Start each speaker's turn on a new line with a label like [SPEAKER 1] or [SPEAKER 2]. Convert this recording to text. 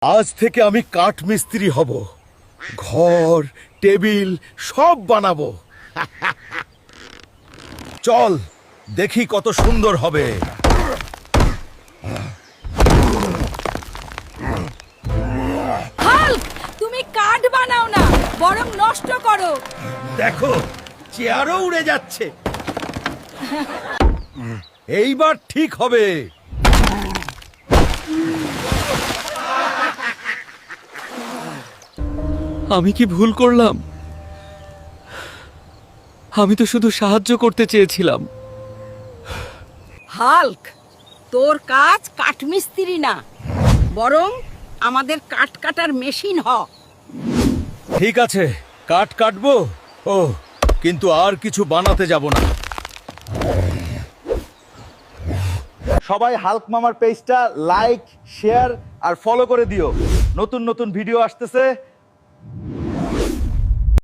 [SPEAKER 1] আজ থেকে আমি কাঠ মিস্ত্রি হব, ঘর টেবিল সব বানাবো। চল দেখি কত সুন্দর হবে।
[SPEAKER 2] হাল্ক, তুমি কাঠ বানাও না, বরং নষ্ট করো।
[SPEAKER 1] দেখো চেয়ারও উড়ে যাচ্ছে। এইবার ঠিক হবে।
[SPEAKER 3] আমি কি ভুল করলাম? আমি তো শুধু সাহায্য করতে চেয়েছিলাম।
[SPEAKER 2] হাল্ক, তোর কাজ কাঠমিস্ত্রি না, বরং আমাদের কাঠ কাটার মেশিন হ।
[SPEAKER 1] ঠিক আছে, কাঠ কাটবো। ও কিন্তু আর কিছু বানাতে যাব না। সবাই হাল্ক মামার পেজটা লাইক শেয়ার আর ফলো করে দিও। নতুন নতুন ভিডিও আসতেছে।